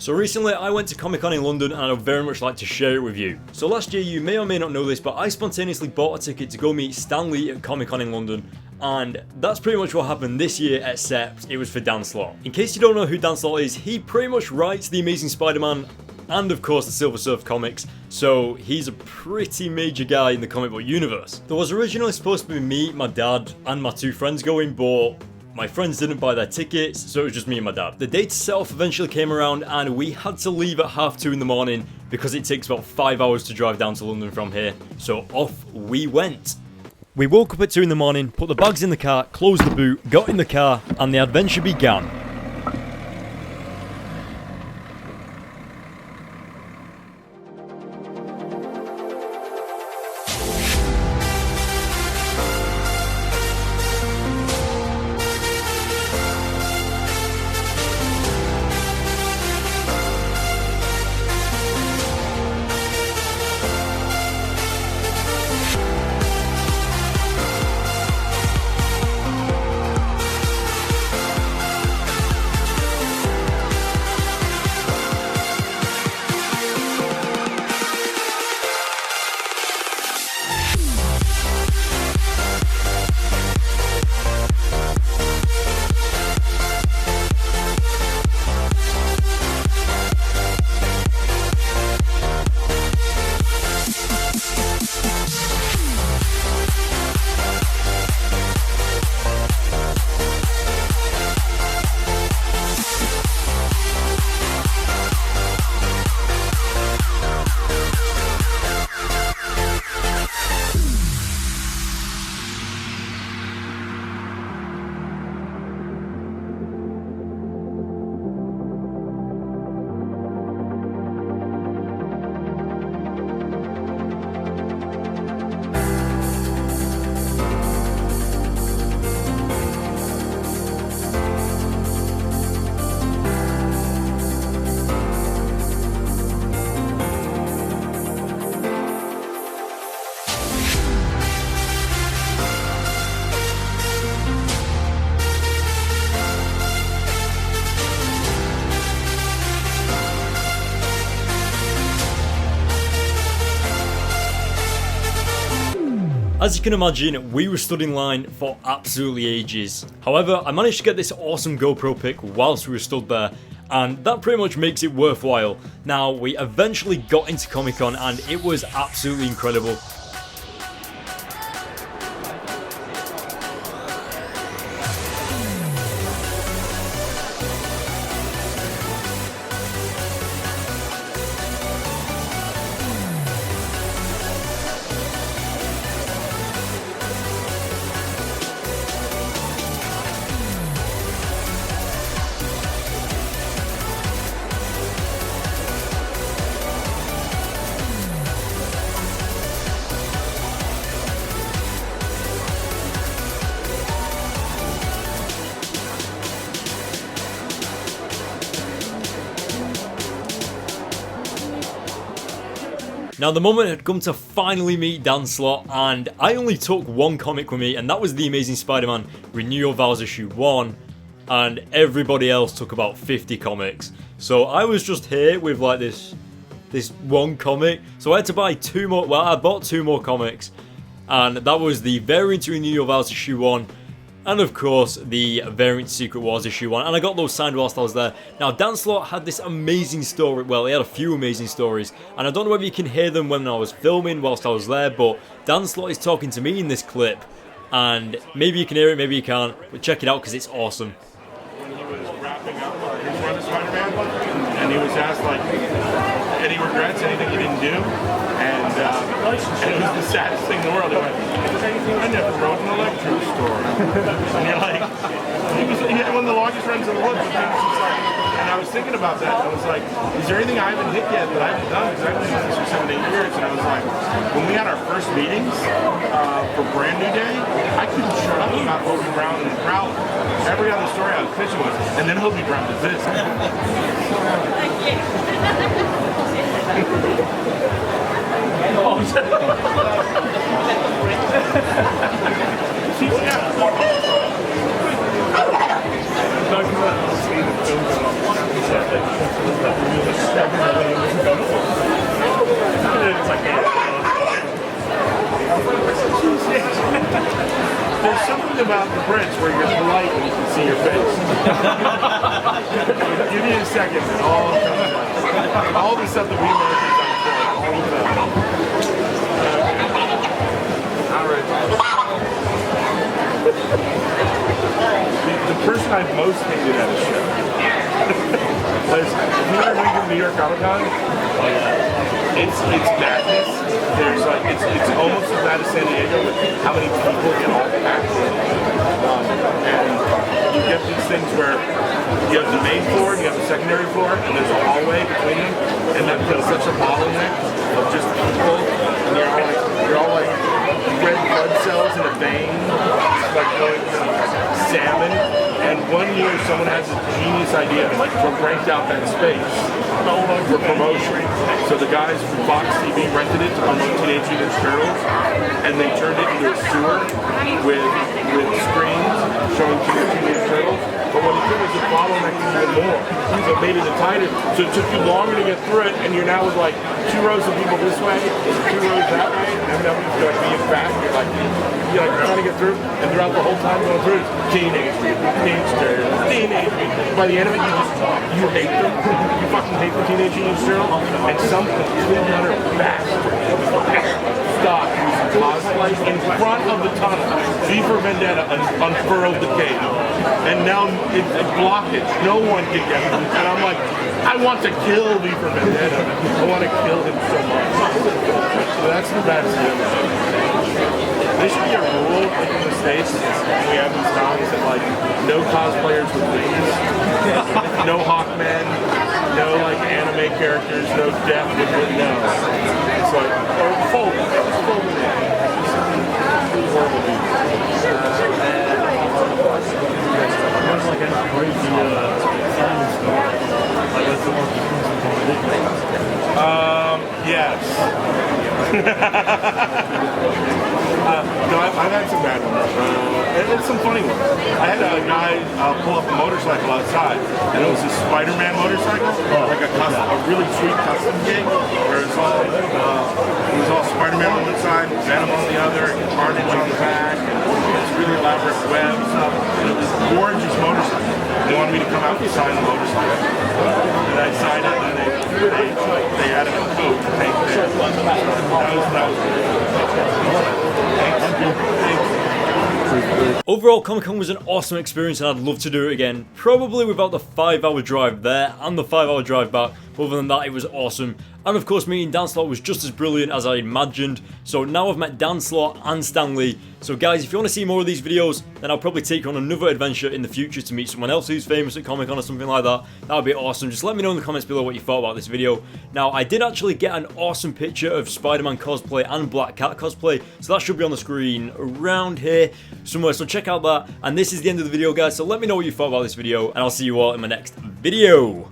So recently I went to Comic-Con in London and I'd very much like to share it with you. So last year, you may or may not know this, but I spontaneously bought a ticket to go meet Stan Lee at Comic-Con in London, and that's pretty much what happened this year, except it was for Dan Slott. In case you don't know who Dan Slott is, he pretty much writes The Amazing Spider-Man and of course the Silver Surfer comics, so he's a pretty major guy in the comic book universe. There was originally supposed to be me, my dad, and my two friends going, but my friends didn't buy their tickets, so it was just me and my dad. The date itself eventually came around and we had to leave at 2:30 in the morning because it takes about 5 hours to drive down to London from here, so off we went. We woke up at 2 in the morning, put the bags in the car, closed the boot, got in the car, and the adventure began. As you can imagine, we were stood in line for absolutely ages. However, I managed to get this awesome GoPro pic whilst we were stood there, and that pretty much makes it worthwhile. Now, we eventually got into Comic-Con and it was absolutely incredible. Now the moment had come to finally meet Dan Slott, and I only took one comic with me, and that was The Amazing Spider-Man Renew Your Vows issue 1, and everybody else took about 50 comics. So I was just here with like this one comic, so I had to buy two more. Well, I bought two more comics, and that was the variant to Renew Your Vows issue 1, and of course the variant to Secret Wars issue 1, and I got those signed whilst I was there. Now Dan Slott had this amazing story, well he had a few amazing stories, and I don't know whether you can hear them when I was filming whilst I was there, but Dan Slott is talking to me in this clip, and maybe you can hear it, maybe you can't, but check it out because it's awesome. When he was wrapping up his run of Spider-Man, and he was asked like, any regrets, anything he didn't do, and it was the saddest thing in the world. He went, I never wrote an Electro story. And you're like, he had one of the longest runs in the world, but then it's just like, and I was thinking about that, and I was like, is there anything I haven't hit yet that I haven't done? Because I've been doing this for 7 to 8 years, and I was like, when we had our first meetings for Brand New Day, I couldn't shut up about Hobie Brown and Prowler. Every other story I was pitching was, and then Hobie Brown did this. Give me a second. All the stuff that we Americans have all the time. All right. The person I most hated at a show was, if you've ever been to New York Comic Con, it's madness. There's like it's almost as bad as San Diego with how many people get all packed in. And you get these things where you have the main floor, you have the secondary floor, and there's a hallway between them, and then there's such a bottleneck of just people, and you're all like red blood cells in a vein, like going salmon. And one year someone has a genius idea to rent out that space for promotion. So the guys from Fox TV rented it to promote Teenage Mutant Ninja Turtles, and they turned it into a sewer with screens showing Teenage Mutant Ninja Turtles. But what it did was it bottlenecked even more. So it made it tighter. So it took you longer to get through it, and you're now with like 2 rows of people this way, 2 rows that way, and then you're like being fast. You're like trying to get through, and throughout the whole time going through, it's Teenage Mutant Ninja Turtles, Teenage Mutant. By the end of it, you hate them. You fucking hate the Teenage Mutant Ninja Turtles, and some complete utter bastard stopped cosplay in front of the tunnel. V for Vendetta unfurled the cape, and now it's blockage. No one can get him. And I'm like, I want to kill V for Vendetta. I want to kill him so much. So that's the best thing. There should be a rule like in the States when we have these cons that like no cosplayers with wings, no Hawkmen, no like anime characters, no death with no. It's like or fold it. Just fold it in. Horrible people. Yes. No, I've had some bad ones. And some funny ones. I had a guy pull up a motorcycle outside, and it was a Spider-Man motorcycle, like a really sweet custom gig, where it was all Spider-Man on one side, Venom on the other, and Carnage on the back, and it's really elaborate web stuff. And it was a gorgeous motorcycle. They wanted me to come out and sign the motorcycle. And I signed it, and they added a coat to paint there. That was really good. Overall, Comic-Con was an awesome experience and I'd love to do it again. Probably without the 5-hour drive there and the 5-hour drive back. Other than that, it was awesome. And of course, meeting Dan Slott was just as brilliant as I imagined. So now I've met Dan Slott and Stan Lee. So guys, if you want to see more of these videos, then I'll probably take you on another adventure in the future to meet someone else who's famous at Comic-Con or something like that. That would be awesome. Just let me know in the comments below what you thought about this video. Now, I did actually get an awesome picture of Spider-Man cosplay and Black Cat cosplay. So that should be on the screen around here somewhere. So check out that. And this is the end of the video, guys. So let me know what you thought about this video. And I'll see you all in my next video.